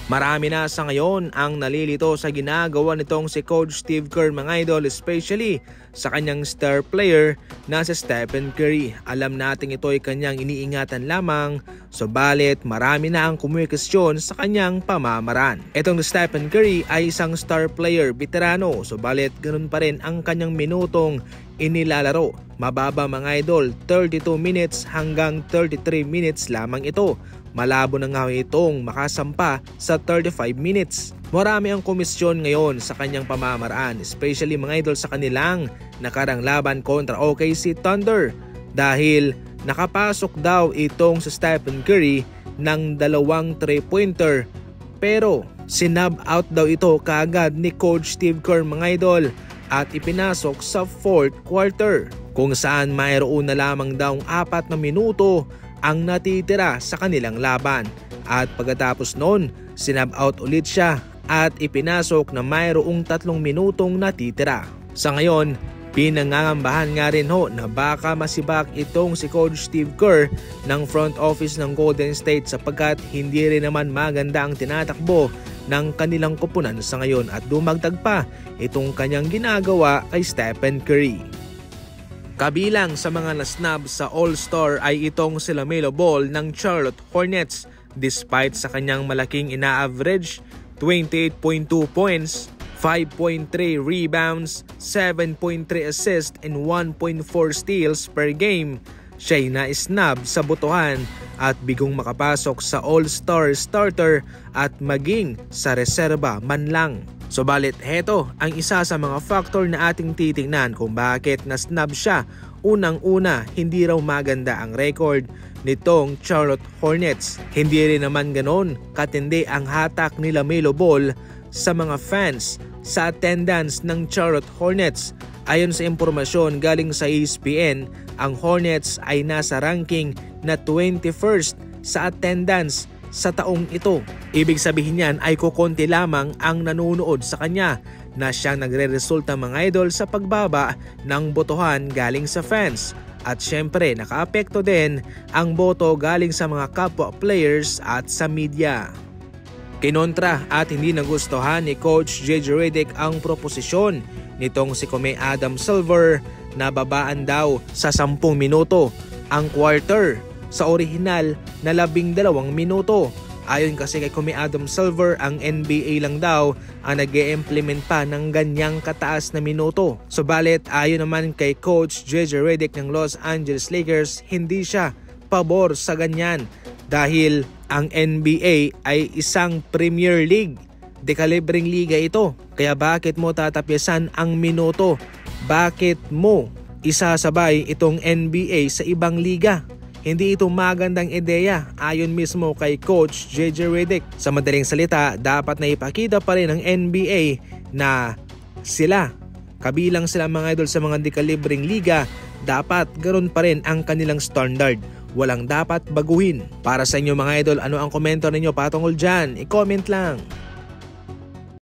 Marami na sa ngayon ang nalilito sa ginagawa nitong si Coach Steve Kerr mga idol, especially sa kanyang star player na si Stephen Curry. Alam natin ito ay kanyang iniingatan lamang, subalit marami na ang komunikasyon sa kanyang pamamaraan. Itong Stephen Curry ay isang star player, veterano, subalit ganun pa rin ang kanyang minutong inilalaro. Mababa mga idol, 32 minutes hanggang 33 minutes lamang ito. Malabo na nga itong makasampa sa 35 minutes. Marami ang komisyon ngayon sa kanyang pamamaraan, especially mga idol sa kanilang nakarang laban kontra OKC Thunder, dahil nakapasok daw itong sa Stephen Curry ng 2 3-pointer, pero sinab out daw ito kaagad ni Coach Steve Kerr mga idol at ipinasok sa 4th quarter, kung saan mayroon na lamang daw 4 na minuto ang natitira sa kanilang laban, at pagkatapos noon sinab out ulit siya at ipinasok na mayroong 3 minutong natitira. Sa ngayon, pinangangambahan nga rin na baka masibak itong si Coach Steve Kerr ng front office ng Golden State, sapagkat hindi rin naman maganda ang tinatakbo ng kanilang koponan sa ngayon, at dumagdag pa itong kanyang ginagawa kay Stephen Curry. Kabilang sa mga nasnab sa All-Star ay itong si LaMelo Ball ng Charlotte Hornets, despite sa kanyang malaking ina-average 28.2 points, 5.3 rebounds, 7.3 assists and 1.4 steals per game. Siya'y na-snub sa botohan at bigong makapasok sa All-Star starter at maging sa reserba man lang. Subalit heto ang isa sa mga factor na ating titingnan kung bakit na-snub siya. Unang-una, hindi raw maganda ang record nitong Charlotte Hornets. Hindi rin naman ganon katindi ang hatak ni LaMelo Ball sa mga fans sa attendance ng Charlotte Hornets. Ayon sa impormasyon galing sa ESPN, ang Hornets ay nasa ranking na 21st sa attendance sa taong ito. Ibig sabihin niyan ay kukonti lamang ang nanonood sa kanya, na siyang nagre-resulta mga idol sa pagbaba ng botohan galing sa fans. At syempre nakaapekto din ang boto galing sa mga kapwa players at sa media. Kinontra at hindi nagustuhan ni Coach JJ Redick ang proposisyon nitong si Kome Adam Silver na babaan daw sa 10 minuto ang quarter sa orihinal na 12 minuto. Ayon kasi kay Kome Adam Silver, ang NBA lang daw ang nag-e-implement pa ng ganyang kataas na minuto. Subalit ayon naman kay Coach JJ Redick ng Los Angeles Lakers, hindi siya pabor sa ganyan, dahil ang NBA ay isang Premier League, dekalibreng liga ito. Kaya bakit mo tatapyasan ang minuto? Bakit mo isasabay itong NBA sa ibang liga? Hindi ito magandang ideya ayon mismo kay Coach JJ Redick. Sa madaling salita, dapat na ipakita pa rin ng NBA na sila, kabilang sila mga idol sa mga dekalibreng liga, dapat ganoon pa rin ang kanilang standard. Walang dapat baguhin. Para sa inyo mga idol, ano ang komento ninyo patungkol dyan? I-comment lang.